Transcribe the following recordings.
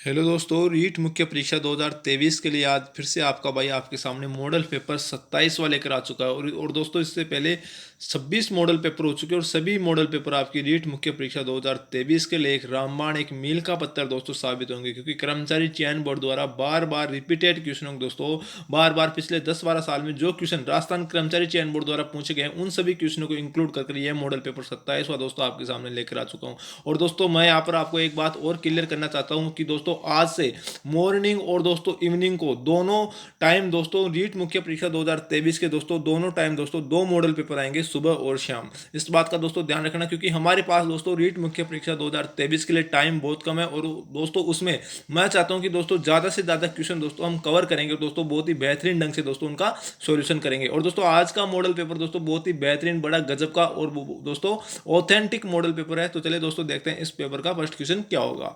Hello दोस्तों, रीट मुख्य परीक्षा 2023 के लिए आज फिर से आपका भाई आपके सामने मॉडल पेपर 27वां लेकर आ चुका है। और दोस्तों, इससे पहले 26 मॉडल पेपर हो चुके हैं और सभी मॉडल पेपर आपकी रीट मुख्य परीक्षा 2023 के लिए एक रामबाण, एक मील का पत्थर दोस्तों साबित होंगे, क्योंकि कर्मचारी चयन बोर्ड द्वारा बार बार रिपीटेड क्वेश्चनों को दोस्तों बार बार पिछले 10-12 साल में जो क्वेश्चन राजस्थान कर्मचारी चयन बोर्ड द्वारा पूछे गए उन सभी क्वेश्चनों को इंक्लूड कर यह मॉडल पेपर 27वां दोस्तों आपके सामने लेकर आ चुका हूँ। और दोस्तों, मैं यहाँ पर आपको एक बात और क्लियर करना चाहता हूँ कि दोस्तों आज से मॉर्निंग और दोस्तों इवनिंग को दोनों टाइम दोस्तों रीट मुख्य परीक्षा 2023 के दोस्तों दोनों टाइम दोस्तों दो मॉडल पेपर आएंगे, सुबह और शाम। इस बात का दोस्तों ध्यान रखना, क्योंकि हमारे पास दोस्तों रीट मुख्य परीक्षा 2023 के लिए टाइम बहुत कम है और दोस्तों उसमें मैं चाहता हूं कि दोस्तों ज्यादा से ज्यादा क्वेश्चन दोस्तों हम कवर करेंगे, दोस्तों बहुत ही बेहतरीन ढंग से दोस्तों उनका सॉल्यूशन करेंगे। और दोस्तों आज का मॉडल पेपर दोस्तों बहुत ही बेहतरीन, बड़ा गजब का और दोस्तों ऑथेंटिक मॉडल पेपर है। तो चलिए दोस्तों देखते हैं इस पेपर का फर्स्ट क्वेश्चन क्या होगा।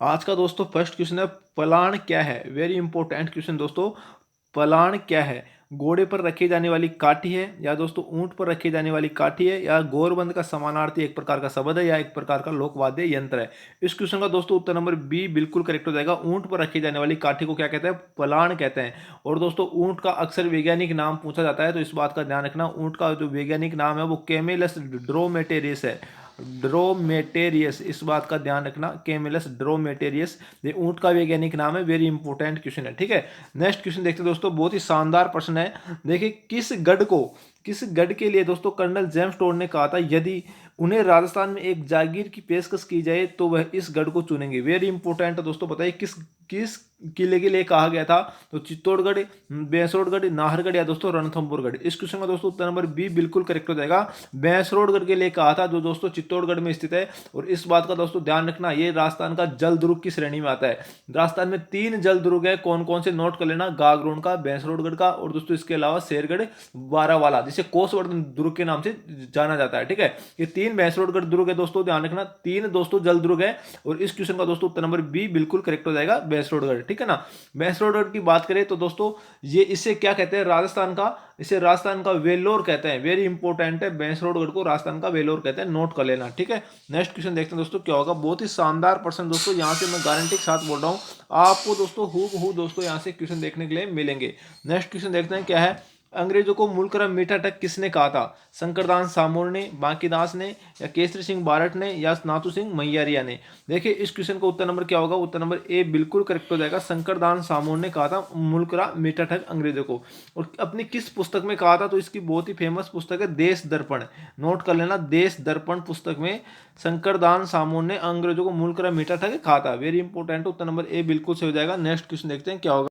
आज का दोस्तों फर्स्ट क्वेश्चन है, पलाण क्या है। वेरी इंपॉर्टेंट क्वेश्चन दोस्तों। पलाण क्या है? घोड़े पर रखी जाने वाली काठी है, या दोस्तों ऊंट पर रखी जाने वाली काठी है, या गोरबंद का समानार्थी एक प्रकार का शब्द है, या एक प्रकार का लोकवाद्य यंत्र है। इस क्वेश्चन का दोस्तों उत्तर नंबर बी बिल्कुल करेक्ट हो जाएगा। ऊंट पर रखी जाने वाली काठी को क्या कहते हैं? पलाण कहते हैं। और दोस्तों ऊंट का अक्सर वैज्ञानिक नाम पूछा जाता है, तो इस बात का ध्यान रखना। ऊंट का जो वैज्ञानिक नाम है वो कैमेलस ड्रोमेटेरियस है। ड्रोमेटेरियस, इस बात का ध्यान रखना, कैमेलस ड्रोमेटेरियस ये ऊंट का वैज्ञानिक नाम है। वेरी इंपॉर्टेंट क्वेश्चन है, ठीक है। नेक्स्ट क्वेश्चन देखते हैं दोस्तों, बहुत ही शानदार प्रश्न है। देखिए, किस गढ़ के लिए दोस्तों कर्नल जेम्स टोड ने कहा था यदि उन्हें राजस्थान में एक जागीर की पेशकश की जाए तो वह इस गढ़ को चुनेंगे। वेरी इंपॉर्टेंट है दोस्तों, बताइए किस किस किले के लिए कहा गया था? तो चित्तौड़गढ़, बेसरोडगढ़, नाहरगढ़, या दोस्तों रणथंभौरगढ़। इस क्वेश्चन का दोस्तों उत्तर नंबर बी बिल्कुल करेक्ट हो जाएगा। बेसरोडगढ़ के लिए कहा था, जो दोस्तों चित्तौड़गढ़ में स्थित है। और इस बात का दोस्तों ध्यान रखना, ये राजस्थान का जल दुर्ग की श्रेणी में आता है। राजस्थान में 3 जल दुर्ग है, कौन कौन से नोट कर लेना, गागरोन का, बेसरोडगढ़ का, और दोस्तों इसके अलावा शेरगढ़ बारावाला, जिसे कोसवर्धन दुर्ग के नाम से जाना जाता है, ठीक है। ये 3 बेसरोडगढ़ दुर्ग है दोस्तों, ध्यान रखना, 3 दोस्तों जल दुर्ग है। और इस क्वेश्चन का दोस्तों उत्तर नंबर बी बिल्कुल करेक्ट हो जाएगा, बेसरोडगढ़, ठीक है ना। बेसरोडगढ़ की बात करें तो दोस्तों ये इसे क्या कहते हैं? राजस्थान का, इसे राजस्थान का वेलोर कहते हैं। वेरी इंपॉर्टेंट है, बेसरोडगढ़ को राजस्थान का वेलोर कहते हैं, नोट कर लेना, ठीक है। नेक्स्ट क्वेश्चन देखते हैं दोस्तों क्या होगा। बहुत ही शानदार प्रश्न दोस्तों, यहां से मैं गारंटी के साथ बोल रहा हूं आपको दोस्तों हूबहू दोस्तों यहां से क्वेश्चन देखने के लिए मिलेंगे। नेक्स्ट क्वेश्चन देखते हैं क्या है। अंग्रेजों को मूल क्रम मीठा ठग किसने कहा था? शंकरदास सामोर ने, बांकीदास ने, या केसरी सिंह बारट ने, या नाथू सिंह मैयारिया ने। देखिए इस क्वेश्चन का उत्तर नंबर क्या होगा। उत्तर नंबर ए बिल्कुल करेक्ट हो जाएगा। शंकरदास सामोर ने कहा था मुल्करा मीठा ठग अंग्रेजों को। और अपनी किस पुस्तक में कहा था? तो इसकी बहुत ही फेमस पुस्तक है देश दर्पण, नोट कर लेना, देश दर्पण पुस्तक में शंकरदास सामोर ने अंग्रेजों को मूलकरा मीठा ठग कहा था। Very important, Uttar number A बिल्कुल सही हो जाएगा। नेक्स्ट क्वेश्चन देखते हैं क्या होगा।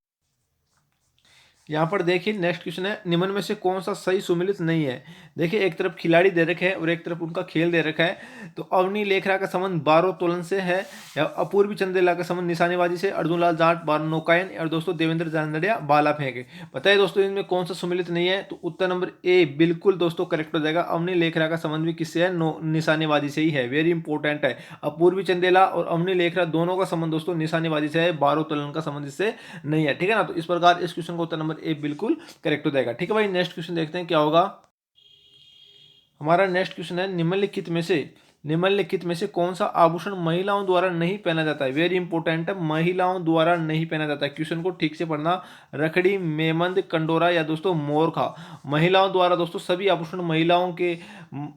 यहाँ पर देखिए नेक्स्ट क्वेश्चन है, निम्न में से कौन सा सही सुमेलित नहीं है। देखिए एक तरफ खिलाड़ी दे रखे हैं और एक तरफ उनका खेल दे रखा है। तो अवनी लेखरा का संबंध भारोत्तोलन से है, या अपूर्वी चंदेला का संबंध निशानेबाजी से, अर्जुनलाल जाट नौकायन, और दोस्तों देवेंद्र जानड़िया भाला फेंक। बताइए दोस्तों इनमें कौन सा सुमेलित नहीं है। तो उत्तर नंबर ए बिल्कुल दोस्तों करेक्ट हो जाएगा। अवनी लेखरा का संबंध भी किससे है? निशानेबाजी से ही है। वेरी इंपॉर्टेंट है, अपूर्वी चंदेला और अवनी लेखरा दोनों का संबंध दोस्तों निशानेबाजी से है, भारोत्तोलन का संबंध इससे नहीं है, ठीक है ना। तो इस प्रकार इस क्वेश्चन का उत्तर नंबर ए बिल्कुल करेक्ट हो जाएगा, ठीक है भाई। नेक्स्ट क्वेश्चन देखते हैं क्या होगा। हमारा नेक्स्ट क्वेश्चन है, निम्नलिखित में से कौन सा आभूषण महिलाओं द्वारा नहीं पहना जाता है। वेरी इंपॉर्टेंट है, महिलाओं द्वारा नहीं पहना जाता है। क्वेश्चन को ठीक से पढ़ना। रखड़ी, मेमंद, कंडोरा, या दोस्तों मोरखा। महिलाओं द्वारा दोस्तों सभी आभूषण महिलाओं के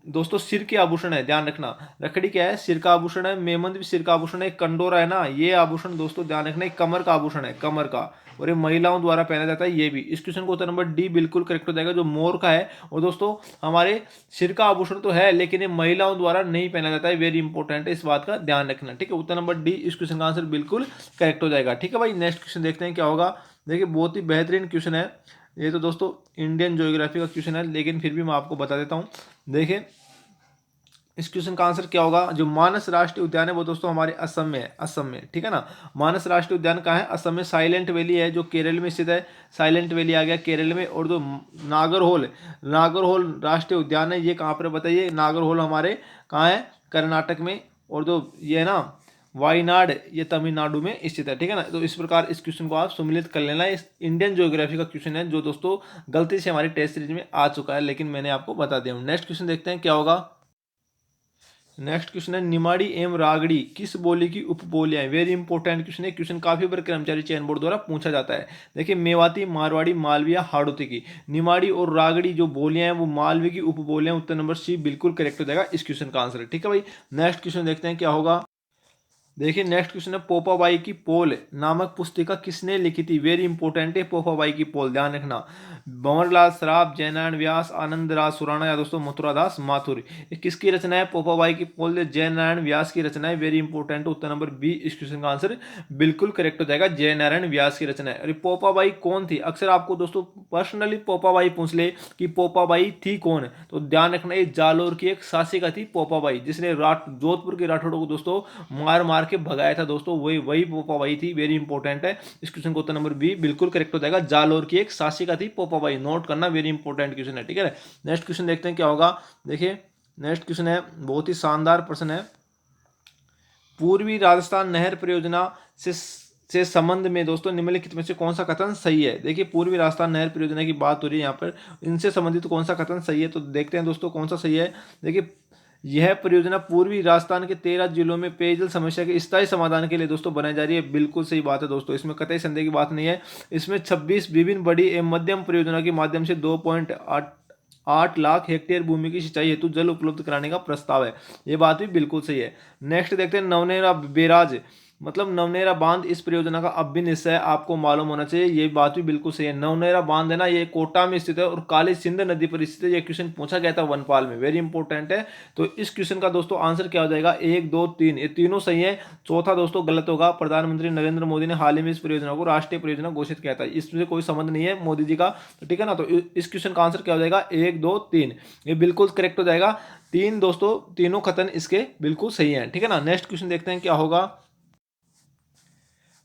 दोस्तों सिर के आभूषण है, ध्यान रखना। रखड़ी क्या है? सिर का आभूषण है। मेमंद भी सिर का आभूषण है। कंडोरा है ना, ये आभूषण दोस्तों ध्यान रखना कमर का आभूषण है, कमर का, और ये महिलाओं द्वारा पहना जाता है ये भी। इस क्वेश्चन को उत्तर नंबर डी बिल्कुल करेक्ट हो जाएगा, जो मोर का है। और दोस्तों हमारे सिर का आभूषण तो है, लेकिन ये महिलाओं द्वारा नहीं पहना जाता है। वेरी इंपॉर्टेंट है, इस बात का ध्यान रखना, ठीक है। उत्तर नंबर डी इस क्वेश्चन का आंसर बिल्कुल करेक्ट हो जाएगा, ठीक है भाई। नेक्स्ट क्वेश्चन देखते हैं क्या होगा। देखिए बहुत ही बेहतरीन क्वेश्चन है ये, तो दोस्तों इंडियन ज्योग्राफी का क्वेश्चन है, लेकिन फिर भी मैं आपको बता देता हूँ। देखिए इस क्वेश्चन का आंसर क्या होगा। जो मानस राष्ट्रीय उद्यान है वो दोस्तों हमारे असम में है, असम में, ठीक है ना। मानस राष्ट्रीय उद्यान कहाँ है? असम में। साइलेंट वैली है जो केरल में स्थित है, साइलेंट वैली आ गया केरल में। और जो नागरहोल राष्ट्रीय उद्यान है ये कहाँ पर बताइए। नागरहोल हमारे कहाँ है? कर्नाटक में। और जो ये है ना वायनाड, ये तमिलनाडु में स्थित है, ठीक है ना। तो इस प्रकार इस क्वेश्चन को आप सम्मिलित कर लेना। इस इंडियन ज्योग्राफी का क्वेश्चन है जो दोस्तों गलती से हमारी टेस्ट सीरीज में आ चुका है, लेकिन मैंने आपको बता दिया हूँ। नेक्स्ट क्वेश्चन देखते हैं क्या होगा। नेक्स्ट क्वेश्चन है निमाड़ी एवं रागड़ी किस बोली की उपबोलियां हैं। वेरी इंपॉर्टेंट क्वेश्चन है, क्वेश्चन काफी बार कर्मचारी चयन बोर्ड द्वारा पूछा जाता है। देखिए मेवाती, मारवाड़ी, मालविया, हाड़ौती की निमाड़ी और रागड़ी जो बोलियां हैं वो मालवी की उपबोलियां। उत्तर नंबर सी बिल्कुल करेक्ट हो जाएगा इस क्वेश्चन का आंसर। ठीक है भाई, नेक्स्ट क्वेश्चन देखते हैं क्या होगा। देखिए नेक्स्ट क्वेश्चन है पोपाबाई की पोल नामक पुस्तिका किसने लिखी थी। वेरी इंपॉर्टेंट है पोपाबाई की पोल, ध्यान रखना। भंवरलाल सराफ, जयनारायण व्यास, आनंद राज सुराणा या दोस्तों मथुरादास माथुर। ये किसकी रचना है पोपाबाई की पोल, जयनारायण व्यास की रचना है। वेरी इंपॉर्टेंट, उत्तर नंबर बी इस क्वेश्चन का आंसर बिल्कुल करेक्ट हो जाएगा, जयनारायण व्यास की रचना है। अरे पोपाबाई कौन थी, अक्सर आपको दोस्तों पर्सनली पोपाबाई पूछ ले कि पोपाबाई थी कौन, तो ध्यान रखना ये जालोर की एक शासिका थी पोपाबाई, जिसने जोधपुर के राठौड़ों को दोस्तों मार मार के भगाया था दोस्तों, वही वही पोपाबाई थी। वेरी इंपॉर्टेंट है, इस क्वेश्चन को उत्तर नंबर बी बिल्कुल करेक्ट हो जाएगा, जालोर की एक शासिका थी पोपाबाई। नोट करना, वेरी इंपॉर्टेंट क्वेश्चन है। ठीक है, नेक्स्ट क्वेश्चन देखते हैं क्या होगा। देखिए नेक्स्ट क्वेश्चन है बहुत ही शानदार प्रश्न है। पूर्वी राजस्थान नहर परियोजना से संबंध में दोस्तों निम्नलिखित में से कौन सा कथन सही है। देखिए पूर्वी राजस्थान नहर परियोजना की बात हो रही है यहाँ पर, इनसे संबंधित कौन सा कथन सही है, तो देखते हैं दोस्तों कौन सा सही है। देखिए यह परियोजना पूर्वी राजस्थान के 13 जिलों में पेयजल समस्या के स्थायी समाधान के लिए दोस्तों बनाई जा रही है। बिल्कुल सही बात है दोस्तों, इसमें कतई संदेह की बात नहीं है। इसमें 26 विभिन्न बड़ी एवं मध्यम परियोजना के माध्यम से 2.8 लाख हेक्टेयर भूमि की सिंचाई हेतु जल उपलब्ध कराने का प्रस्ताव है। ये बात भी बिल्कुल सही है। नेक्स्ट देखते हैं नवनेरा बैराज मतलब नवनेरा बांध इस परियोजना का अभिन्न हिस्सा है, आपको मालूम होना चाहिए। ये बात भी बिल्कुल सही है। नवनेरा बांध है ना, ये कोटा में स्थित है और काली सिंध नदी पर स्थित है। ये क्वेश्चन पूछा गया था वनपाल में, वेरी इंपॉर्टेंट है। तो इस क्वेश्चन का दोस्तों आंसर क्या हो जाएगा, 1 2 3, ये तीनों सही है। चौथा दोस्तों गलत होगा। प्रधानमंत्री नरेंद्र मोदी ने हाल ही में इस परियोजना को राष्ट्रीय परियोजना घोषित किया था, इसमें कोई संबंध नहीं है मोदी जी का, तो ठीक है ना। तो इस क्वेश्चन का आंसर क्या हो जाएगा, 1 2 3, ये बिल्कुल करेक्ट हो जाएगा। तीन दोस्तों तीनों कथन इसके बिल्कुल सही है। ठीक है ना, नेक्स्ट क्वेश्चन देखते हैं क्या होगा।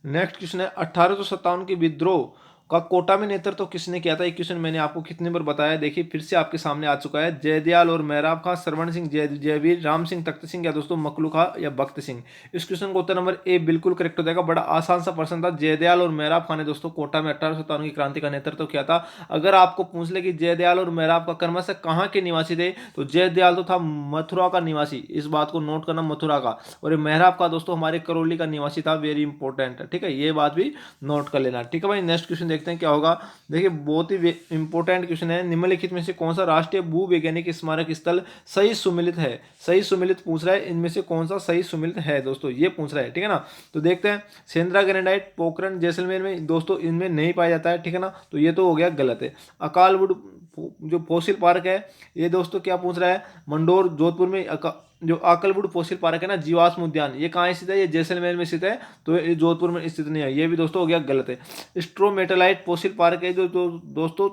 नेक्स्ट क्वेश्चन है 1857 के विद्रोह का कोटा में नेतृत्व किसने किया था। एक क्वेश्चन मैंने आपको कितने बार बताया, देखिए फिर से आपके सामने आ चुका है। जयदयाल और मेहराब खां, श्रवण सिंह, जयवीर, राम सिंह तख्त सिंह या दोस्तों मखलू खां या बख्त सिंह। इस क्वेश्चन को उत्तर नंबर ए बिल्कुल करेक्ट हो जाएगा। बड़ा आसान सा प्रश्न था। जयदयाल और मेहराब खां ने दोस्तों कोटा में 1857 की क्रांति का नेतृत्व किया था। अगर आपको पूछ ले कि जयदयाल और मेहराब का क्रमशः कहाँ के निवासी थे, तो जयदयाल तो था मथुरा का निवासी, इस बात को नोट करना, मथुरा का। और मेहराब का दोस्तों हमारे करौली का निवासी था, वेरी इंपॉर्टेंट है। ठीक है, ये बात भी नोट कर लेना। ठीक है भाई, नेक्स्ट क्वेश्चन देखते हैं क्या होगा। देखिए बहुत ही इंपॉर्टेंट क्वेश्चन है। निम्नलिखित में से कौन सा राष्ट्रीय भूवैज्ञानिक स्मारक स्थल सही सुमिलित है। सही सुमिलित पूछ रहा है, इनमें से कौन सा सही सुमिलित है दोस्तों, ये पूछ रहा है। ठीक है ना, तो देखते हैं। सेंद्रा ग्रेनाइट पोखरण जैसलमेर में दोस्तों इनमें नहीं पाया जाता है। ठीक है ना, तो ये तो हो गया गलत है। अकालवुड जो फॉसिल पार्क है, ये दोस्तों क्या पूछ रहा है, मंडोर जोधपुर में जो आकलवुड फॉसिल पार्क है ना, जीवाश्म उद्यान, ये कहाँ स्थित है, ये जैसलमेर में स्थित है, तो ये जोधपुर में स्थित नहीं है, ये भी दोस्तों हो गया गलत है। स्ट्रोमेटालाइट फॉसिल पार्क है जो दोस्तों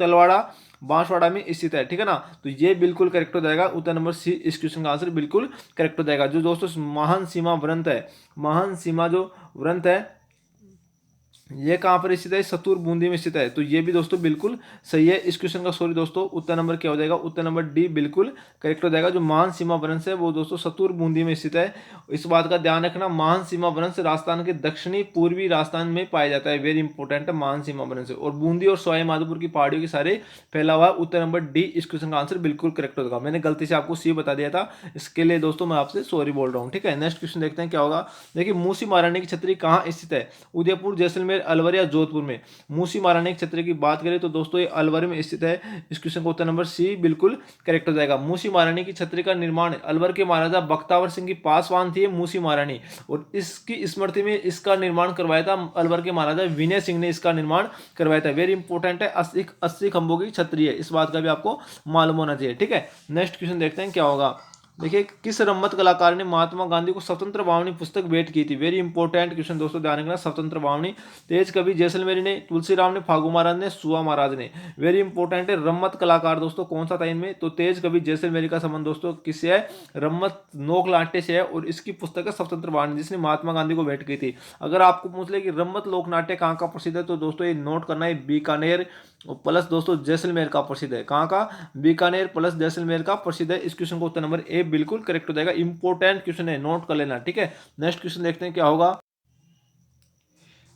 तलवाड़ा बांसवाड़ा में स्थित है। ठीक है ना, तो ये बिल्कुल करेक्ट हो जाएगा। उत्तर नंबर सी इस क्वेश्चन का आंसर बिल्कुल करेक्ट हो जाएगा। जो दोस्तों महान सीमा व्रंत है, महान सीमा जो व्रंत है, ये कहाँ पर स्थित है, सतुर बूंदी में स्थित है, तो ये भी दोस्तों बिल्कुल सही है। इस क्वेश्चन का सॉरी दोस्तों उत्तर नंबर क्या हो जाएगा, उत्तर नंबर डी बिल्कुल करेक्ट हो जाएगा। जो महान सीमा वंश है वो दोस्तों सतुर बूंदी में स्थित है। इस बात का ध्यान रखना, महान सीमा वंश राजस्थान के दक्षिणी पूर्वी राजस्थान में पाया जाता है, वेरी इंपॉर्टेंट है महान सीमा वंश। और बूंदी और सवाई माधोपुर की पहाड़ियों के सारे फैला हुआ। उत्तर नंबर डी इस क्वेश्चन का आंसर बिल्कुल करेक्ट होगा। मैंने गलती से आपको सी बता दिया था, इसके लिए दोस्तों मैं आपसे सॉरी बोल रहा हूँ। ठीक है, नेक्स्ट क्वेश्चन देखते हैं क्या होगा। देखिए मूसी महारानी की छतरी कहाँ स्थित है, उदयपुर, जैसलमेर, अलवर या जोधपुर में। मूसी महारानी के छत्र की बात करें तो दोस्तों ये अलवर में स्थित है। इस क्वेश्चन का उत्तर नंबर सी बिल्कुल करेक्ट हो जाएगा। मूसी महारानी की छत्र का निर्माण अलवर के महाराजा बख्तावर सिंह की पासवान थी मूसी महारानी, और इसकी स्मृति में इसका निर्माण करवाया था अलवर के महाराजा विनय सिंह ने, इसका निर्माण करवाया था। वेरी इंपॉर्टेंट है, 80 खंभों की छतरी है, इस बात का भी आपको मालूम होना चाहिए। ठीक है, नेक्स्ट क्वेश्चन देखते हैं क्या होगा। देखिए किस रम्मत कलाकार ने महात्मा गांधी को स्वतंत्र वावनी पुस्तक भेंट की थी। वेरी इंपॉर्टेंट क्वेश्चन दोस्तों, ध्यान रखना। स्वतंत्र वावनी तेज कवि जैसलमेरी ने, तुलसीराम ने, फागू महाराज ने, सुआ महाराज ने। वेरी इंपॉर्टेंट है। रम्मत कलाकार दोस्तों कौन सा था इनमें, तो तेज कवि जैसलमेरी का संबंध दोस्तों किससे है, रम्मत नोक लाटे से है, और इसकी पुस्तक है स्वतंत्र वावनी, जिसने महात्मा गांधी को भेंट की थी। अगर आपको पूछ ले कि रम्मत लोकनाट्य कहाँ का प्रसिद्ध है, तो दोस्तों ये नोट करना है, बीकानेर प्लस दोस्तों जैसलमेर का प्रसिद्ध है। कहाँ का, बीकानेर प्लस जैसलमेर का प्रसिद्ध है। इस क्वेश्चन को उत्तर नंबर ए बिल्कुल करेक्ट हो जाएगा। इंपॉर्टेंट क्वेश्चन है, नोट कर लेना। ठीक है, नेक्स्ट क्वेश्चन देखते हैं क्या होगा।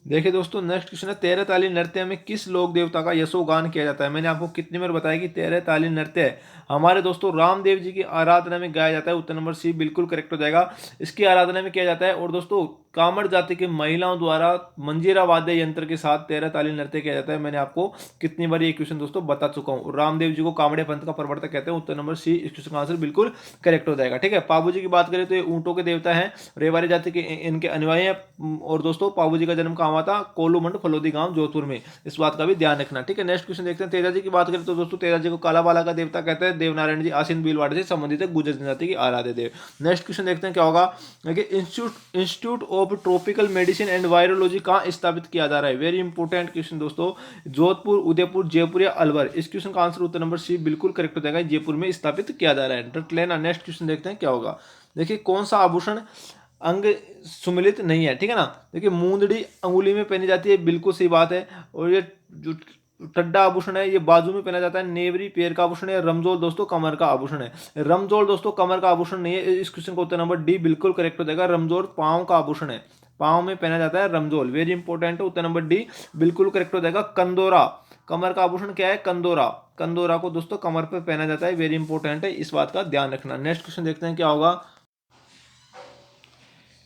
देखिए दोस्तों, नेक्स्ट क्वेश्चन है, 13 ताली नृत्य में किस लोक देवता का यशोगान किया जाता है। मैंने आपको कितनी बार बताया कि 13 ताली नृत्य हमारे दोस्तों रामदेव जी की आराधना में गाया जाता है। उत्तर नंबर सी बिल्कुल करेक्ट हो जाएगा। इसकी आराधना में किया जाता है। और दोस्तों, कामड़ जाति की महिलाओं द्वारा मंजीरा वाद्य यंत्र के साथ 13 ताली नृत्य किया जाता है। मैंने आपको कितनी बार ये क्वेश्चन दोस्तों बता चुका हूँ। रामदेव जी को कामड़े पंथ का प्रवर्तक कहते हैं। उत्तर नंबर सी इस क्वेश्चन का आंसर बिल्कुल करेक्ट हो जाएगा। ठीक है, पाबू जी की बात करें तो ये ऊंटों के देवता हैं, रेवाड़ी जाति के इनके अनुयायी हैं। और दोस्तों, पाबू जी का जन्म कहाँ हुआ था? कोलूमंड फलोदी गांव जोधपुर में। इस बात का भी ध्यान रखना। ठीक है, नेक्स्ट क्वेश्चन देखते हैं। तेजा जी की बात करें तो दोस्तों, तेजा जी को कालाबाला का देवता कहते हैं। देवनारायण जी आसीन भीलवाड़ा से संबंधित है, गुर्जर जनजाति की आराध्य देव। नेक्स्ट क्वेश्चन देखते हैं क्या होगा। Institute of tropical medicine and virology कहाँ स्थापित किया जा रहा है। वेरी इंपॉर्टेंट क्वेश्चन दोस्तों। जोधपुर, उदयपुर, जयपुर या अलवर। इस क्वेश्चन का आंसर उत्तर नंबर सी बिल्कुल करेक्ट हो जाएगा। जयपुर में स्थापित किया जा रहा है। रट लेना। नेक्स्ट क्वेश्चन देखते हैं क्या होगा। देखिए, कौन सा आभूषण अंग सुमिलित नहीं है। ठीक है ना। देखिए, मूंदड़ी अंगुली में पहनी जाती है, बिल्कुल सही बात है। और ये जो टड्डा आभूषण है ये बाजू में पहना जाता है। नेवरी पैर का आभूषण है। रमजोल दोस्तों कमर का आभूषण है। रमजोल दोस्तों कमर का आभूषण नहीं है। इस क्वेश्चन का उत्तर नंबर डी बिल्कुल करेक्ट हो जाएगा। रमजोल पांव का आभूषण है, पांव में पहना जाता है रमजोल। वेरी इंपॉर्टेंट है। उत्तर नंबर डी बिल्कुल करेक्ट हो जाएगा। कंदोरा कमर का आभूषण क्या है? कंदोरा। कंदोरा को दोस्तों कमर पर पहना जाता है। वेरी इंपॉर्टेंट है, इस बात का ध्यान रखना। नेक्स्ट क्वेश्चन देखते हैं क्या होगा।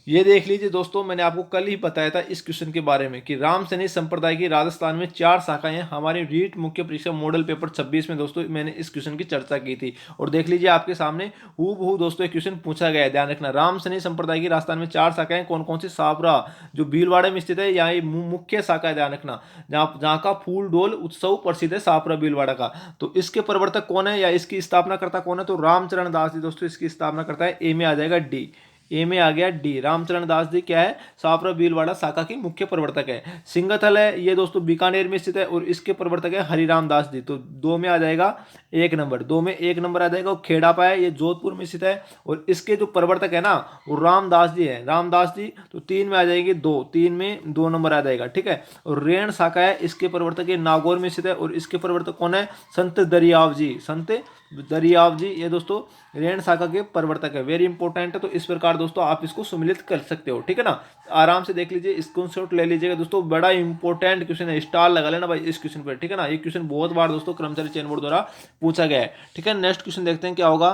ये देख लीजिए दोस्तों, मैंने आपको कल ही बताया था इस क्वेश्चन के बारे में कि राम सैनी संप्रदाय की राजस्थान में 4 शाखाएं हैं। हमारी रीट मुख्य परीक्षा मॉडल पेपर 26 में दोस्तों मैंने इस क्वेश्चन की चर्चा की थी। और देख लीजिए आपके सामने हूबहू दोस्तों एक क्वेश्चन पूछा गया है। ध्यान रखना। राम सैनी संप्रदाय की राजस्थान में 4 शाखाएं कौन कौन सी? साबरा जो भीलवाड़ा में स्थित है, यहाँ ये मुख्य शाखा है। ध्यान रखना, जहाँ का फूल डोल उत्सव प्रसिद्ध है, सापरा भीलवाड़ा का। तो इसके प्रवर्तक कौन है या इसकी स्थापना करता कौन है? तो रामचरण दास जी दोस्तों इसकी स्थापना करता है। ए में आ जाएगा डी। ए में आ गया डी। रामचरण दास जी क्या है? सापरा भीलवाड़ा शाखा के मुख्य प्रवर्तक है। सिंगथल है ये दोस्तों बीकानेर में स्थित है और इसके प्रवर्तक है हरिराम दास जी। तो 2 में आ जाएगा 1 नंबर। 2 में 1 नंबर आ जाएगा। और खेड़ापा है ये जोधपुर में स्थित है और इसके जो प्रवर्तक है ना वो रामदास जी है। रामदास जी तो 3 में आ जाएंगे 2। 3 में 2 नंबर आ जाएगा। ठीक है। और रेण शाखा है इसके प्रवर्तक है नागौर में स्थित है और इसके प्रवर्तक कौन है? संत दरियाव जी। संत दरियाव जी ये दोस्तों रेण शाखा के प्रवर्तक है। वेरी इंपॉर्टेंट है। तो इस प्रकार दोस्तों आप इसको सम्मिलित कर सकते हो। ठीक है ना। आराम से देख लीजिए, स्क्रीनशॉट ले लीजिएगा दोस्तों। बड़ा इंपॉर्टेंट क्वेश्चन है, स्टार लगा लेना भाई इस क्वेश्चन पर। ठीक है ना। ये क्वेश्चन बहुत बार दोस्तों कर्मचारी चयन बोर्ड द्वारा पूछा गया है। ठीक है, नेक्स्ट क्वेश्चन देखते हैं क्या होगा।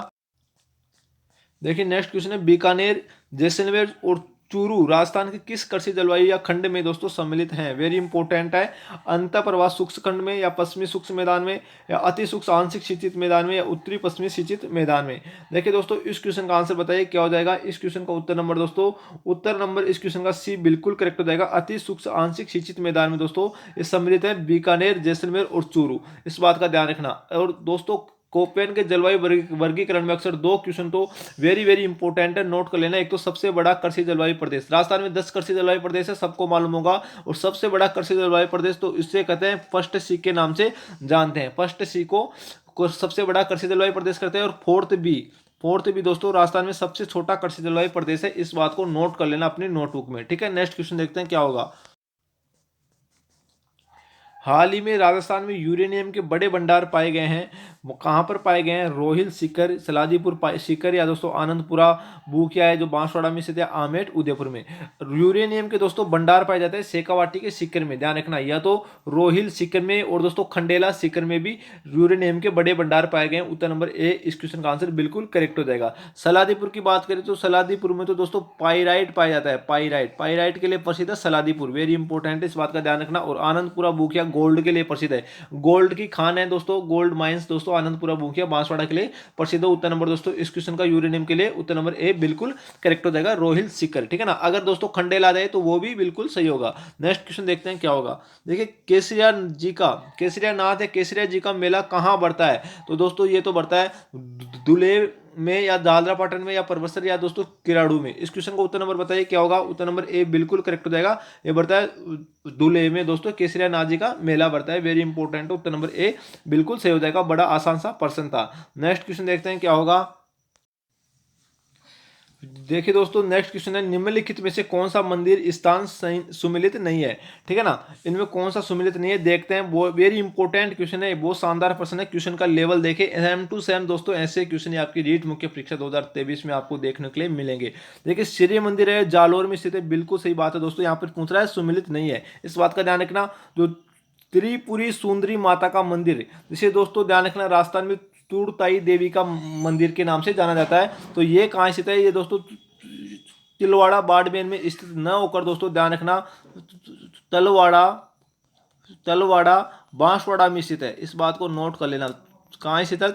देखिए, नेक्स्ट क्वेश्चन है, बीकानेर, जैसलमेर और चूरू राजस्थान के किस कृषि जलवायु या खंड में दोस्तों सम्मिलित हैं। वेरी इंपॉर्टेंट है। अंतर प्रवाह शुष्क खंड में या पश्चिमी शुष्क मैदान में या अति शुष्क आंशिक सिंचित मैदान में या उत्तरी पश्चिमी सिंचित मैदान में। देखिए दोस्तों, इस क्वेश्चन का आंसर बताइए क्या हो जाएगा। इस क्वेश्चन का उत्तर नंबर दोस्तों, उत्तर नंबर इस क्वेश्चन का सी बिल्कुल करेक्ट हो जाएगा। अति शुष्क आंशिक सिंचित मैदान में दोस्तों ये सम्मिलित है बीकानेर, जैसलमेर और चूरू। इस बात का ध्यान रखना। और दोस्तों, कोपेन के जलवायु वर्गीकरण में अक्सर 2 क्वेश्चन तो वेरी वेरी इंपॉर्टेंट है, नोट कर लेना। एक तो सबसे बड़ा कृषि जलवायु प्रदेश, राजस्थान में 10 कृषि जलवायु प्रदेश है, सबको मालूम होगा। और सबसे बड़ा कृषि जलवायु प्रदेश तो इससे कहते हैं फर्स्ट सी के नाम से जानते हैं। फर्स्ट सी को सबसे बड़ा कृषि जलवायु प्रदेश करते हैं। और फोर्थ भी दोस्तों राजस्थान में सबसे छोटा कृषि जलवायु प्रदेश है। इस बात को नोट कर लेना अपनी नोटबुक में। ठीक है, नेक्स्ट क्वेश्चन देखते हैं क्या होगा। हाल ही में राजस्थान में यूरेनियम के बड़े भंडार पाए गए हैं। वो कहाँ पर पाए गए हैं? रोहिल सीकर, सलादीपुर सीकर या दोस्तों आनंदपुरा बूकिया है जो बांसवाड़ा में स्थित है, आमेट उदयपुर में। यूरेनियम के दोस्तों भंडार पाए जाते हैं शेखावाटी के सीकर में। ध्यान रखना, या तो रोहिल सीकर में और दोस्तों खंडेला सीकर में भी यूरेनियम के बड़े भंडार पाए गए हैं। उत्तर नंबर ए इस क्वेश्चन का आंसर बिल्कुल करेक्ट हो जाएगा। सलादीपुर की बात करें तो सलादीपुर में तो दोस्तों पाइराइट पाया जाता है। पाइराइट के लिए प्रसिद्ध है सलादीपुर। वेरी इंपॉर्टेंट है, इस बात का ध्यान रखना। और आनंदपुरा बूकिया गोल्ड के लिए प्रसिद्ध है। गोल्ड की खान है दोस्तों, गोल्ड माइंस दोस्तों आनंदपुरा बूकिया बांसवाड़ा के लिए प्रसिद्ध है। उत्तर नंबर दोस्तों इस क्वेश्चन का यूरेनियम के लिए उत्तर नंबर ए बिल्कुल करेक्ट हो जाएगा, रोहिल सीकर। ठीक है ना। अगर दोस्तों खंडेल आ जाए तो वो भी बिल्कुल सही होगा। नेक्स्ट क्वेश्चन देखते हैं क्या होगा। देखिए, केसरिया नाथ है, केसरिया जी का मेला कहाँ बढ़ता है? तो दोस्तों ये तो बढ़ता है दुलेर में या दादरापाटन में या परबसर या दोस्तों किराड़ू में। इस क्वेश्चन का उत्तर नंबर बताइए क्या होगा। उत्तर नंबर ए बिल्कुल करेक्ट हो जाएगा। ये बढ़ता है दुले में दोस्तों, केसरिया नाथ जी का मेला बढ़ता है। वेरी इंपॉर्टेंट है, उत्तर नंबर ए बिल्कुल सही हो जाएगा। बड़ा आसान सा प्रश्न था। नेक्स्ट क्वेश्चन देखते हैं क्या होगा। देखिए दोस्तों, नेक्स्ट क्वेश्चन है, निम्नलिखित में से कौन सा मंदिर स्थान सुमिलित नहीं है। ठीक है ना, इनमें कौन सा सुमिलित नहीं है देखते हैं। वो वेरी इंपॉर्टेंट क्वेश्चन है, बहुत शानदार प्रश्न है। क्वेश्चन का लेवल देखे, सेम टू सेम दोस्तों ऐसे क्वेश्चन आपकी रीट मुख्य परीक्षा 2023 में आपको देखने के लिए मिलेंगे। देखिए, श्री मंदिर है, जालोर में स्थित है, बिल्कुल सही बात है दोस्तों। यहाँ पर पूछ रहा है सुमिलित नहीं है, इस बात का ध्यान रखना। जो त्रिपुरी सुंदरी माता का मंदिर, जिसे दोस्तों ध्यान रखना राजस्थान में तुड़ताई देवी का मंदिर के नाम से जाना जाता है। तो ये कहाँ स्थित है, ये दोस्तों तिलवाड़ा बाड़मेर में स्थित न होकर दोस्तों ध्यान रखना तलवाड़ा तलवाड़ा बांसवाड़ा में स्थित है। इस बात को नोट कर लेना, कहाँ स्थित है,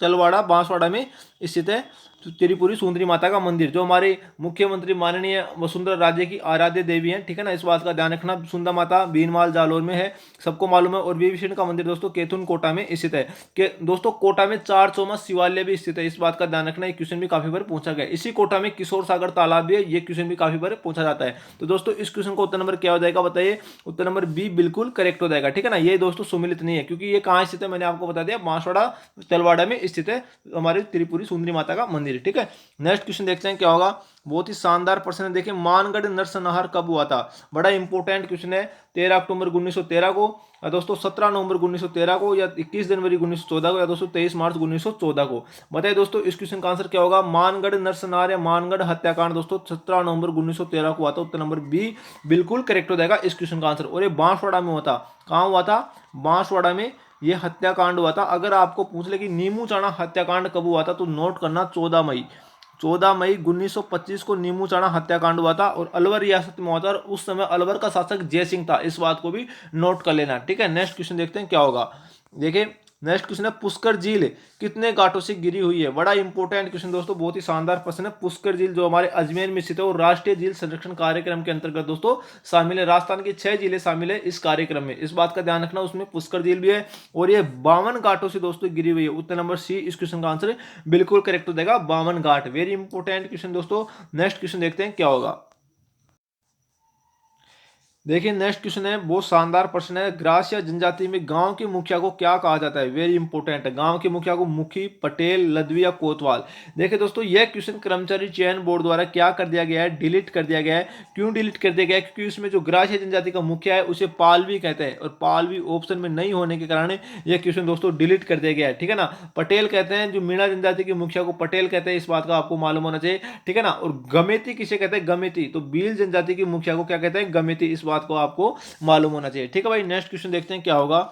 तलवाड़ा बांसवाड़ा में स्थित है त्रिपुरी सुंदरी माता का मंदिर, जो हमारे मुख्यमंत्री माननीय वसुंधरा राजे की आराध्य देवी हैं। ठीक है ना, इस बात का ध्यान रखना। सुंदर माता भीनमाल जालोर में है, सबको मालूम है। और विभीषण का मंदिर दोस्तों केथुन कोटा में स्थित है। कि दोस्तों कोटा में 4 चौमास शिवालय भी स्थित है, इस बात का ध्यान रखना। ये क्वेश्चन भी काफी बार पूछा गया। इसी कोटा में किशोर सागर तालाब भी है, ये क्वेश्चन भी काफी बार पूछा जाता है। तो दोस्तों इस क्वेश्चन का उत्तर नंबर क्या हो जाएगा बताइए, उत्तर नंबर बी बिल्कुल करेक्ट हो जाएगा। ठीक है ना, ये दोस्तों सुमिलित नहीं है, क्योंकि ये कहाँ स्थित है मैंने आपको बता दिया, बांसवाड़ा तलवाड़ा में स्थित है हमारी त्रिपुरी सुंदरी माता का मंदिर। ठीक है, नेक्स्ट क्वेश्चन देखते हैं क्या होगा। बहुत ही शानदार प्रश्न है। देखिए, मानगढ़ नरसंहार कब हुआ था, बड़ा इंपॉर्टेंट क्वेश्चन है। 13 अक्टूबर 1913 को, या दोस्तों 17 नवंबर 1913 को, या 21 जनवरी 1914 को, या दोस्तों 23 मार्च 1914 को। बताइए दोस्तों इस क्वेश्चन का आंसर क्या होगा। मानगढ़ नरसंहार या मानगढ़ हत्याकांड दोस्तों 17 नवंबर 1913 को हुआ था। उत्तर नंबर बी बिल्कुल करेक्ट हो जाएगा इस क्वेश्चन का आंसर। और ये बांसवाड़ा में हुआ था। कहाँ हुआ था, बांसवाड़ा में ये हत्याकांड हुआ था। अगर आपको पूछ ले कि नीमू चाणा हत्याकांड कब हुआ था, तो नोट करना 14 मई 1925 को नीमू चाणा हत्याकांड हुआ था, और अलवर रियासत में हुआ था। और उस समय अलवर का शासक जय सिंह था, इस बात को भी नोट कर लेना। ठीक है, नेक्स्ट क्वेश्चन देखते हैं क्या होगा। देखिए, नेक्स्ट क्वेश्चन है, पुष्कर झील कितने घाटों से घिरी हुई है। बड़ा इंपॉर्टेंट क्वेश्चन दोस्तों, बहुत ही शानदार प्रश्न है। पुष्कर झील जो हमारे अजमेर में स्थित है, और राष्ट्रीय झील संरक्षण कार्यक्रम के अंतर्गत दोस्तों शामिल है। राजस्थान की 6 जिले शामिल है इस कार्यक्रम में, इस बात का ध्यान रखना। उसमें पुष्कर झील भी है, और ये 52 घाटों से दोस्तों घिरी हुई है। उत्तर नंबर सी इस क्वेश्चन का आंसर बिल्कुल करेक्ट हो जाएगा, 52 घाट। वेरी इंपॉर्टेंट क्वेश्चन दोस्तों। नेक्स्ट क्वेश्चन देखते हैं क्या होगा। देखिए, नेक्स्ट क्वेश्चन है, बहुत शानदार प्रश्न है। ग्रास या जनजाति में गांव के मुखिया को क्या कहा जाता है। वेरी इंपॉर्टेंट है, गांव के मुखिया को मुखी, पटेल, लदवी या कोतवाल। देखिए दोस्तों, यह क्वेश्चन कर्मचारी चयन बोर्ड द्वारा क्या कर दिया गया है, डिलीट कर दिया गया है। क्यों डिलीट कर दिया गया है, क्योंकि उसमें जो ग्रास या जनजाति का मुखिया है उसे पालवी कहते हैं, और पालवी ऑप्शन में नहीं होने के कारण यह क्वेश्चन दोस्तों डिलीट कर दिया गया है। ठीक है ना, पटेल कहते हैं, जो मीणा जनजाति के मुखिया को पटेल कहते हैं, इस बात का आपको मालूम होना चाहिए। ठीक है ना, और गमेती किसे कहते हैं, गमेती, तो भील जनजाति के मुखिया को क्या कहते हैं, गमेती, इस बात को आपको मालूम होना चाहिए। ठीक है भाई, नेक्स्ट क्वेश्चन देखते हैं क्या होगा।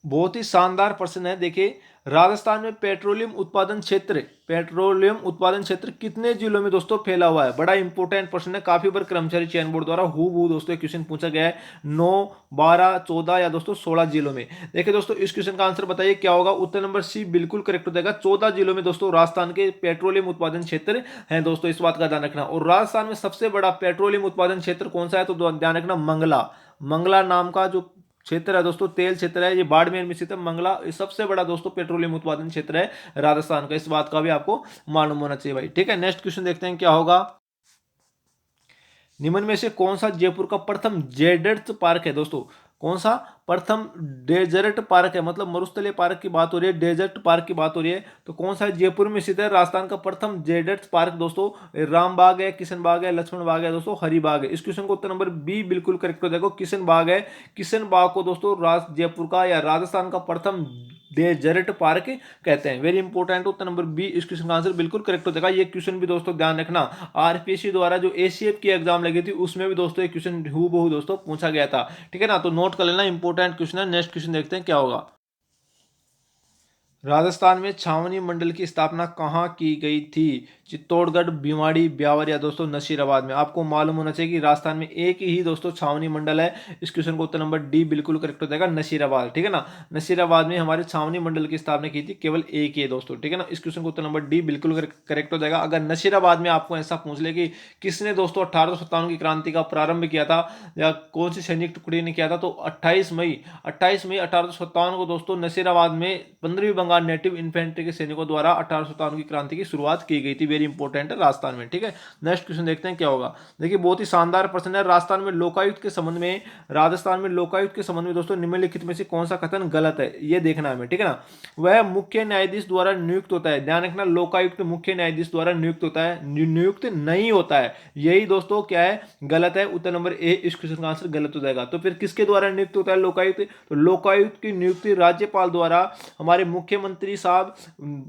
बहुत ही शानदार प्रश्न है। देखिए, राजस्थान में पेट्रोलियम उत्पादन क्षेत्र कितने जिलों में दोस्तों फैला हुआ है। बड़ा इंपॉर्टेंट प्रश्न है, काफी बार कर्मचारी चयन बोर्ड द्वारा हूबहू दोस्तों क्वेश्चन पूछा गया है। 9, 12, 14 या दोस्तों 16 जिलों में। देखिए दोस्तों, इस क्वेश्चन का आंसर बताइए क्या होगा। उत्तर नंबर सी बिल्कुल करेक्ट हो जाएगा। 14 जिलों में दोस्तों राजस्थान के पेट्रोलियम उत्पादन क्षेत्र है दोस्तों, इस बात का ध्यान रखना। और राजस्थान में सबसे बड़ा पेट्रोलियम उत्पादन क्षेत्र कौन सा है, तो ध्यान रखना मंगला नाम का जो क्षेत्र है दोस्तों, तेल क्षेत्र है, ये बाड़मेर में स्थित है। मंगला सबसे बड़ा दोस्तों पेट्रोलियम उत्पादन क्षेत्र है राजस्थान का, इस बात का भी आपको मालूम होना चाहिए भाई। ठीक है, नेक्स्ट क्वेश्चन देखते हैं क्या होगा। निम्न में से कौन सा जयपुर का प्रथम जेडर्थ पार्क है दोस्तों, कौन सा प्रथम डेजर्ट पार्क है, मतलब मरुस्थलीय पार्क की बात हो रही है, डेजर्ट पार्क की बात हो रही है, तो कौन सा जयपुर में स्थित है राजस्थान का प्रथम डेजर्ट पार्क दोस्तों। राम बाग है, किशन बाग है, लक्ष्मण बाग है दोस्तों, हरी बाग है। इस क्वेश्चन को उत्तर नंबर बी बिल्कुल करेक्ट हो जाएगा, किशन बाग है। किशन बाग को दोस्तों जयपुर का या राजस्थान का प्रथम डेजर्ट पार्क कहते हैं। वेरी इंपॉर्टेंट, उत्तर नंबर बी इस क्वेश्चन का आंसर बिल्कुल करेक्ट हो जाएगा। ये क्वेश्चन भी दोस्तों ध्यान रखना, आरपीएससी द्वारा जो एसीएफ की एग्जाम लगी थी उसमें भी दोस्तों ये क्वेश्चन हूबहू दोस्तों पूछा गया था। ठीक है ना, तो नोट कर लेना, इंपॉर्टेंट क्वेश्चन है। नेक्स्ट क्वेश्चन देखते हैं क्या होगा। राजस्थान में छावनी मंडल की स्थापना कहाँ की गई थी। चित्तौड़गढ़, भिवाड़ी, ब्यावर या दोस्तों नसीराबाद में। आपको मालूम होना चाहिए कि राजस्थान में एक ही दोस्तों छावनी मंडल है। इस क्वेश्चन को उत्तर नंबर डी बिल्कुल करेक्ट हो जाएगा, नसीराबाद। ठीक है ना, नसीराबाद में हमारे छावनी मंडल की स्थापना की थी, केवल एक ही है दोस्तों। ठीक है ना, इस क्वेश्चन को उत्तर नंबर डी बिल्कुल करेक्ट हो जाएगा। अगर नसीराबाद में आपको ऐसा पूछ ले कि किसने दोस्तों 1857 की क्रांति का प्रारंभ किया था, या कौन सी सैनिक टुकड़ी ने किया था, तो 28 मई 1857 को दोस्तों नसीराबाद में 15वीं बंगाल नेटिव इन्फेंट्री के सैनिकों द्वारा 1857 की क्रांति की शुरुआत की गई थी। वेरी इंपॉर्टेंट है राजस्थान में, ठीक है। नेक्स्ट क्वेश्चन देखते हैं क्या होगा। देखिए बहुत ही शानदार प्रश्न है। राजस्थान में लोकायुक्त के संबंध में, राजस्थान में लोकायुक्त के संबंध में दोस्तों निम्नलिखित में से कौन सा कथन गलत है, ये देखना है हमें, ठीक है ना। वह मुख्य न्यायाधीश द्वारा नियुक्त होता है। ध्यान रखना, लोकायुक्त मुख्य न्यायाधीश द्वारा नियुक्त होता है, नियुक्त नहीं होता है। यही दोस्तों क्या है, गलत है। उत्तर नंबर ए इस क्वेश्चन का आंसर गलत हो जाएगा। तो फिर किसके द्वारा नियुक्त होता है लोकायुक्त? तो लोकायुक्त की नियुक्ति राज्यपाल द्वारा, हमारे मुख्यमंत्री साहब,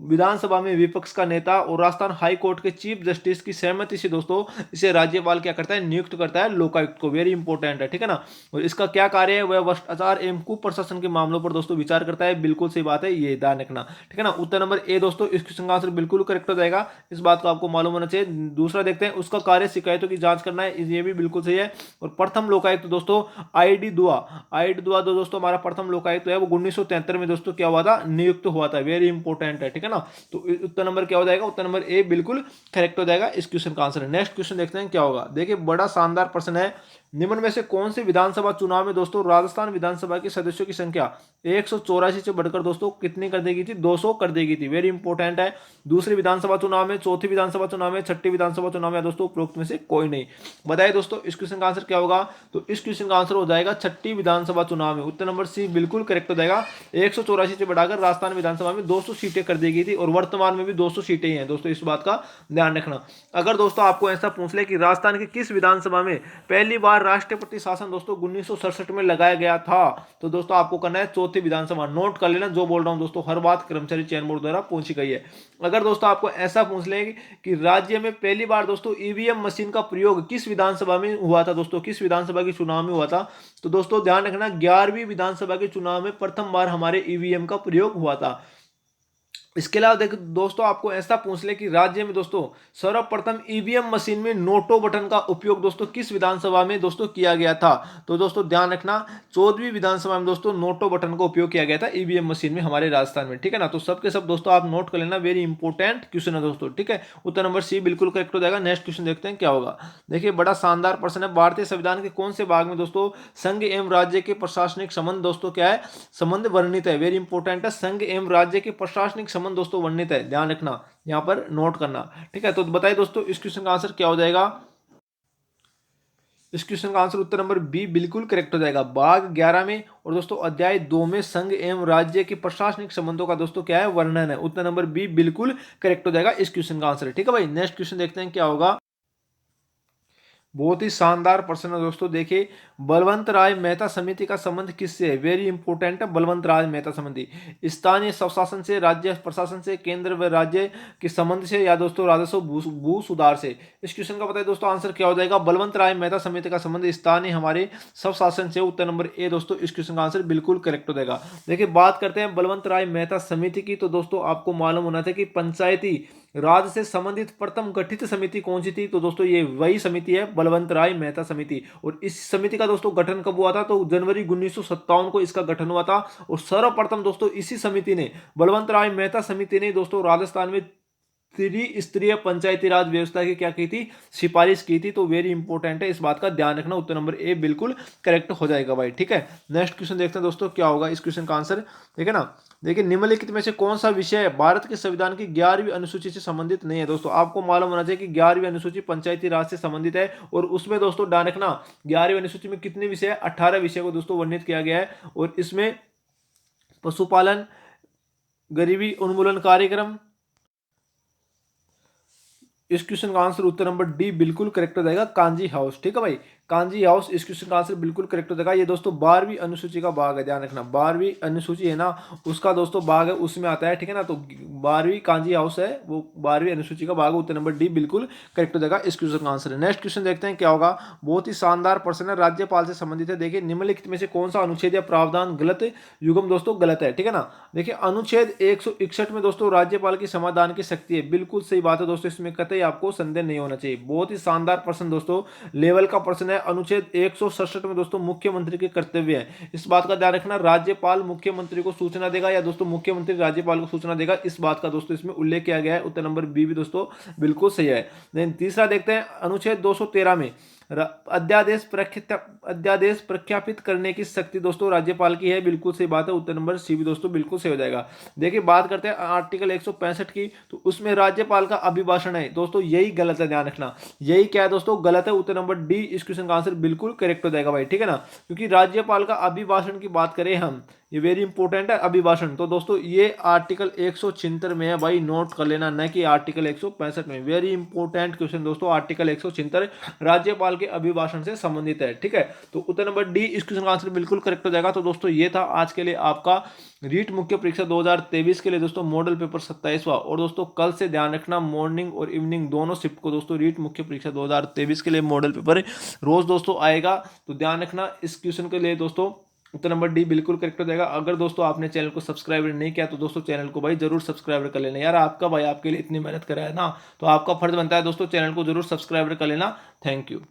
विधानसभा में विपक्ष का नेता और राजस्थान हाई कोर्ट के चीफ जस्टिस की सहमति से दोस्तों इसे राज्यपाल क्या करता है, नियुक्त करता है लोकायुक्त को। वेरी इंपॉर्टेंट है, ठीक है ना। और इसका क्या कार्य है, वह भ्रष्टाचार एवं कुप्रशासन के मामलों पर दोस्तों विचार करता है। बिल्कुल सही बात है, ये ध्यान रखना, ठीक है ना। उत्तर नंबर ए दोस्तों इस क्वेश्चन का आंसर बिल्कुल करेक्ट हो जाएगा। इस बात को आपको मालूम होना चाहिए। दूसरा देखते हैं, उसका कार्य शिकायतों की जांच करना है, ये भी बिल्कुल सही है। और प्रथम लोकायुक्त दोस्तों आई.डी. दुआ दोस्तों हमारा प्रथम लोकायुक्त है, वो 1973 में दोस्तों क्या हुआ था, नियुक्त हुआ था। वेरी इंपॉर्टेंट है, ठीक है ना। तो उत्तर नंबर क्या हो जाएगा, उत्तर नंबर ए बिल्कुल करेक्ट हो जाएगा इस क्वेश्चन का आंसर। नेक्स्ट क्वेश्चन देखते हैं क्या होगा। देखिए बड़ा शानदार प्रश्न है। निम्न में से कौन से विधानसभा चुनाव में दोस्तों राजस्थान विधानसभा के सदस्यों की संख्या 184 से बढ़कर दोस्तों कितनी कर दी गई थी, 200 कर दी गई थी। वेरी इंपॉर्टेंट है। दूसरे विधानसभा चुनाव में, चौथी विधानसभा चुनाव में, छठी विधानसभा चुनाव में दोस्तों उपरोक्त में से कोई नहीं। बताइए दोस्तों इस क्वेश्चन का आंसर क्या होगा। तो इस क्वेश्चन का आंसर हो जाएगा छठी विधानसभा चुनाव में। उत्तर नंबर सी बिल्कुल करेक्ट हो जाएगा। 184 से बढ़ाकर राजस्थान विधानसभा में 200 सीटें कर दी गई थी और वर्तमान में भी 200 सीटें ही हैं दोस्तों, इस बात का ध्यान रखना। अगर दोस्तों आपको ऐसा पूछ ले कि राजस्थान के किस विधानसभा में पहली बार राष्ट्रपति शासन दोस्तों 1967 में लगाया गया था, तो दोस्तों आपको करना है चौथी विधानसभा। नोट कर लेना, जो बोल रहा हूं दोस्तों हर बात कर्मचारी चयन बोर्ड द्वारा पूछी गई है। अगर दोस्तों आपको ऐसा पूछ ले कि राज्य में पहली बार दोस्तों ईवीएम मशीन का प्रयोग किस विधानसभा में हुआ था दोस्तों, किस विधानसभा के चुनाव में हुआ था, तो दोस्तों ध्यान रखना 11वीं विधानसभा के चुनाव में प्रथम बार हमारे ईवीएम का प्रयोग हुआ था। इसके अलावा देखो दोस्तों आपको ऐसा पूछ ले कि राज्य में दोस्तों सर्वप्रथम ईवीएम मशीन में नोटो बटन का उपयोग दोस्तों किस विधानसभा में दोस्तों किया गया था, तो दोस्तों ध्यान रखना 14वीं विधानसभा में दोस्तों नोटो बटन का उपयोग किया गया था ईवीएम मशीन में हमारे राजस्थान में, ठीक है ना। तो सबके सब दोस्तों आप नोट कर लेना, वेरी इंपॉर्टेंट क्वेश्चन है दोस्तों, ठीक है। उत्तर नंबर सी बिल्कुल करेक्ट हो जाएगा। नेक्स्ट क्वेश्चन देखते हैं क्या होगा। देखिए बड़ा शानदार प्रश्न है। भारतीय संविधान के कौन से भाग में दोस्तों संघ एवं राज्य के प्रशासनिक संबंध दोस्तों क्या है, संबंध वर्णित है। वेरी इंपॉर्टेंट है, संघ एवं राज्य के प्रशासनिक संबंध दोस्तों वर्णित है, ध्यान रखना, यहां पर नोट करना, ठीक है। तो बताइए दोस्तों इस क्वेश्चन का आंसर क्या हो जाएगा। इस क्वेश्चन का आंसर उत्तर नंबर बी बिल्कुल करेक्ट हो जाएगा। भाग 11 में और दोस्तों अध्याय 2 में संघ एवं राज्य के प्रशासनिक संबंधों का दोस्तों क्या है, वर्णन है। उत्तर नंबर बी बिल्कुल करेक्ट हो जाएगा इस क्वेश्चन का आंसर, ठीक है भाई। नेक्स्ट क्वेश्चन देखते हैं क्या होगा। बहुत ही शानदार प्रश्न है दोस्तों। देखिए बलवंत राय मेहता समिति का संबंध किससे है, वेरी इंपॉर्टेंट है। बलवंत राय मेहता समिति स्थानीय स्वशासन से, राज्य प्रशासन से, केंद्र व राज्य के संबंध से, या दोस्तों राजस्व भू सुधार से। इस क्वेश्चन का बताइए दोस्तों आंसर क्या हो जाएगा। बलवंत राय मेहता समिति का संबंध स्थानीय हमारे स्वशासन से। उत्तर नंबर ए दोस्तों इस क्वेश्चन का आंसर बिल्कुल करेक्ट हो जाएगा। देखिए बात करते हैं बलवंत राय मेहता समिति की, तो दोस्तों आपको मालूम होना चाहिए कि पंचायती राज से संबंधित प्रथम गठित समिति कौन सी थी, तो दोस्तों ये वही समिति है, बलवंत राय मेहता समिति। और इस समिति का दोस्तों गठन कब हुआ था, तो जनवरी 1957 को इसका गठन हुआ था। और सर्वप्रथम दोस्तों इसी समिति ने, बलवंत राय मेहता समिति ने दोस्तों राजस्थान में त्रिस्तरीय पंचायती राज व्यवस्था की क्या की थी, सिफारिश की थी। तो वेरी इंपॉर्टेंट है, इस बात का ध्यान रखना। उत्तर नंबर ए बिल्कुल करेक्ट हो जाएगा भाई, ठीक है। नेक्स्ट क्वेश्चन देखते हैं दोस्तों क्या होगा इस क्वेश्चन का आंसर, ठीक है ना। देखिए निम्नलिखित में से कौन सा विषय भारत के संविधान की 11वीं अनुसूची से संबंधित नहीं है। दोस्तों आपको मालूम होना चाहिए कि 11वीं अनुसूची पंचायती राज से संबंधित है। और उसमें दोस्तों ध्यान रखना 11वीं अनुसूची में कितने विषय है, 18 विषय को दोस्तों वर्णित किया गया है। और इसमें पशुपालन, गरीबी उन्मूलन कार्यक्रम, इस क्वेश्चन का आंसर उत्तर नंबर डी बिल्कुल करेक्ट हो जाएगा, कांजी हाउस, ठीक है भाई। कांजी हाउस इस क्वेश्चन का आंसर बिल्कुल करेक्ट हो जाएगा। ये दोस्तों 12वीं अनुसूची का भाग है, ध्यान रखना 12वीं अनुसूची है ना, उसका दोस्तों भाग है, उसमें आता है, ठीक है ना। तो 12वीं कांजी हाउस है, वो 12वीं अनुसूची का भाग है। उत्तर नंबर डी बिल्कुल करेक्ट हो जाएगा इस क्वेश्चन का आंसर है। नेक्स्ट क्वेश्चन देखते हैं क्या होगा। बहुत ही शानदार प्रश्न है, राज्यपाल से संबंधित है। देखिए निम्नलिखित में से कौन सा अनुच्छेद या प्रावधान गलत, युग्म दोस्तों गलत है, ठीक है ना। देखिए अनुच्छेद 161 में दोस्तों राज्यपाल की समाधान की शक्ति है, बिल्कुल सही बात है दोस्तों, इसमें कतई आपको संदेह नहीं होना चाहिए। बहुत ही शानदार प्रश्न दोस्तों, लेवल का प्रश्न है। अनुच्छेद 167 में दोस्तों मुख्यमंत्री के कर्तव्य है, इस बात का ध्यान रखना। राज्यपाल मुख्यमंत्री को सूचना देगा या दोस्तों मुख्यमंत्री राज्यपाल को सूचना देगा, इस बात का दोस्तों इसमें उल्लेख किया गया है। उत्तर नंबर बी भी दोस्तों बिल्कुल सही है। तीसरा देखते हैं अनुच्छेद 213 में अध्यादेश प्रख्यापित करने की शक्ति दोस्तों राज्यपाल की है, बिल्कुल सही बात है, उत्तर नंबर सी भी दोस्तों बिल्कुल सही हो जाएगा। देखिए बात करते हैं आर्टिकल 165 की, तो उसमें राज्यपाल का अभिभाषण है दोस्तों, यही गलत है, ध्यान रखना, यही क्या है दोस्तों, गलत है, उत्तर नंबर डी इस क्वेश्चन का आंसर बिल्कुल करेक्ट हो जाएगा भाई, ठीक है ना। क्योंकि राज्यपाल का अभिभाषण की बात करें हम, ये वेरी इंपॉर्टेंट है अभिभाषण, तो दोस्तों ये आर्टिकल 176 में है भाई, नोट कर लेना, न कि आर्टिकल 165 में। वेरी इंपॉर्टेंट क्वेश्चन दोस्तों, आर्टिकल 176 राज्यपाल के अभिभाषण से संबंधित है, ठीक है। तो उत्तर नंबर डी इस क्वेश्चन का आंसर बिल्कुल करेक्ट हो जाएगा। तो दोस्तों ये था आज के लिए आपका रीट मुख्य परीक्षा 2023 के लिए दोस्तों मॉडल पेपर 27वां। और दोस्तों कल से ध्यान रखना, मॉर्निंग और इवनिंग दोनों शिफ्ट को दोस्तों रीट मुख्य परीक्षा 2023 के लिए मॉडल पेपर रोज दोस्तों आएगा, तो ध्यान रखना इस क्वेश्चन के लिए दोस्तों उत्तर नंबर डी बिल्कुल करेक्ट हो जाएगा। अगर दोस्तों आपने चैनल को सब्सक्राइब नहीं किया तो दोस्तों चैनल को भाई जरूर सब्सक्राइब कर लेना यार, आपका भाई आपके लिए इतनी मेहनत कर रहा है ना, तो आपका फर्ज बनता है दोस्तों चैनल को जरूर सब्सक्राइब कर लेना। Thank you.